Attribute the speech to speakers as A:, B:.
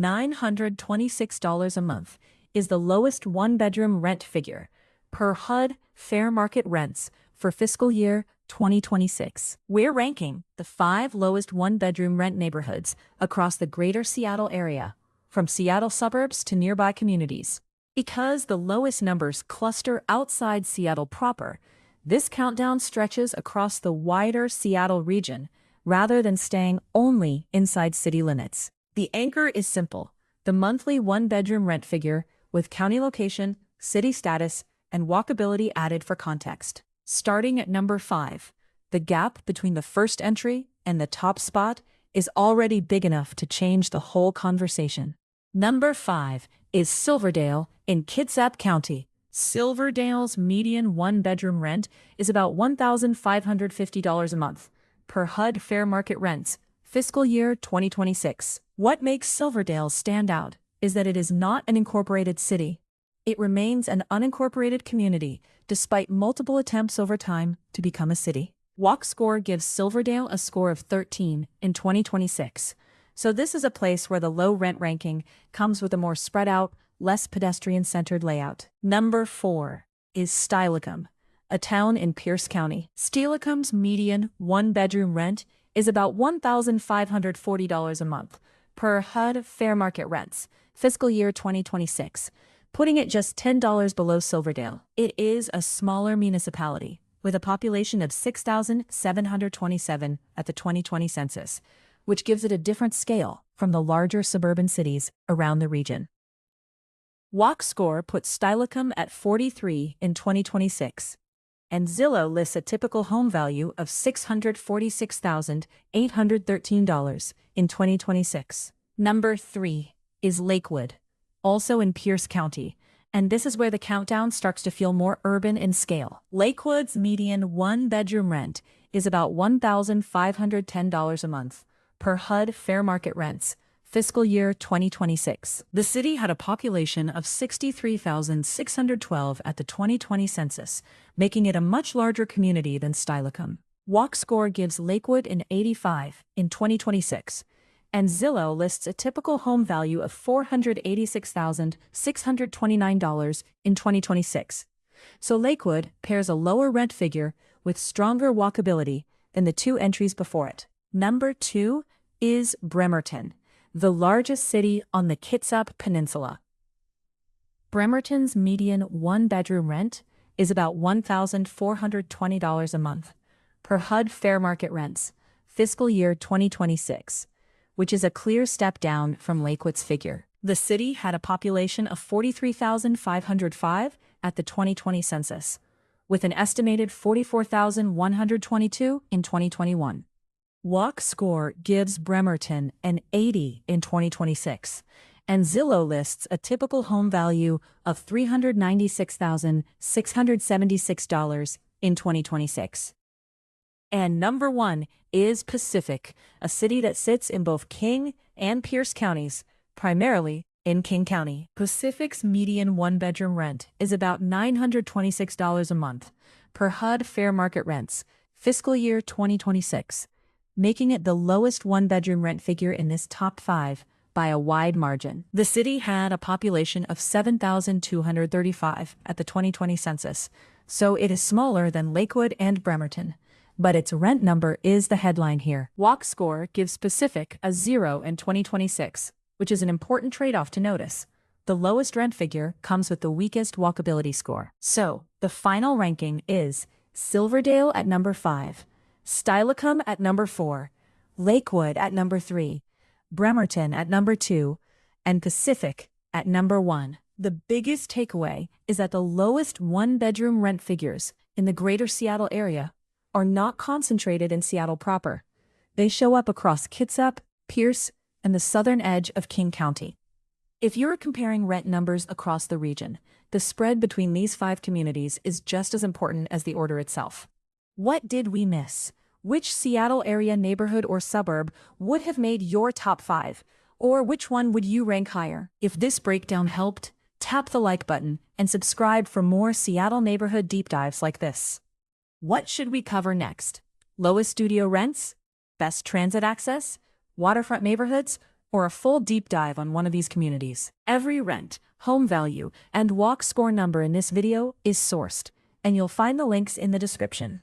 A: $926 a month is the lowest one-bedroom rent figure per HUD Fair Market Rents for fiscal year 2026. We're ranking the 5 lowest one-bedroom rent neighborhoods across the greater Seattle area, from Seattle suburbs to nearby communities. Because the lowest numbers cluster outside Seattle proper, this countdown stretches across the wider Seattle region rather than staying only inside city limits. The anchor is simple: the monthly one-bedroom rent figure with county location, city status, and walkability added for context. Starting at number 5, the gap between the first entry and the top spot is already big enough to change the whole conversation. Number 5 is Silverdale in Kitsap County. Silverdale's median one-bedroom rent is about $1,550 a month per HUD Fair Market Rents, fiscal year 2026. What makes Silverdale stand out is that it is not an incorporated city. It remains an unincorporated community despite multiple attempts over time to become a city. WalkScore gives Silverdale a score of 13 in 2026. So this is a place where the low rent ranking comes with a more spread out, less pedestrian-centered layout. Number 4 is Steilacoom, a town in Pierce County. Steilacoom's median one-bedroom rent is about $1,540 a month per HUD Fair Market Rents, fiscal year 2026, putting it just $10 below Silverdale. It is a smaller municipality, with a population of 6,727 at the 2020 census, which gives it a different scale from the larger suburban cities around the region. WalkScore puts Steilacoom at 43 in 2026, and Zillow lists a typical home value of $646,813 in 2026. Number 3 is Lakewood, also in Pierce County, and this is where the countdown starts to feel more urban in scale. Lakewood's median one-bedroom rent is about $1,510 a month per HUD Fair Market Rents, fiscal year 2026. The city had a population of 63,612 at the 2020 census, making it a much larger community than Steilacoom. WalkScore gives Lakewood an 85 in 2026, and Zillow lists a typical home value of $486,629 in 2026. So Lakewood pairs a lower rent figure with stronger walkability than the 2 entries before it. Number 2 is Bremerton, the largest city on the Kitsap Peninsula. Bremerton's median one-bedroom rent is about $1,420 a month per HUD Fair Market Rents, fiscal year 2026, which is a clear step down from Lakewood's figure. The city had a population of 43,505 at the 2020 census, with an estimated 44,122 in 2021. WalkScore gives Bremerton an 80 in 2026, and Zillow lists a typical home value of $396,676 in 2026. And number 1 is Pacific, a city that sits in both King and Pierce counties, primarily in King County. Pacific's median one-bedroom rent is about $926 a month per HUD Fair Market Rents, fiscal year 2026. Making it the lowest one-bedroom rent figure in this top 5 by a wide margin. The city had a population of 7,235 at the 2020 census, so it is smaller than Lakewood and Bremerton, but its rent number is the headline here. WalkScore gives Pacific a 0 in 2026, which is an important trade-off to notice. The lowest rent figure comes with the weakest walkability score. So, the final ranking is Silverdale at number 5, Steilacoom at number 4, Lakewood at number 3, Bremerton at number 2, and Pacific at number 1. The biggest takeaway is that the lowest one-bedroom rent figures in the greater Seattle area are not concentrated in Seattle proper. They show up across Kitsap, Pierce, and the southern edge of King County. If you're comparing rent numbers across the region, the spread between these 5 communities is just as important as the order itself. What did we miss? Which Seattle area neighborhood or suburb would have made your top 5? Or which one would you rank higher? If this breakdown helped, tap the like button and subscribe for more Seattle neighborhood deep dives like this. What should we cover next? Lowest studio rents? Best transit access? Waterfront neighborhoods? or a full deep dive on one of these communities. Every rent, home value, and walk score number in this video is sourced, and you'll find the links in the description.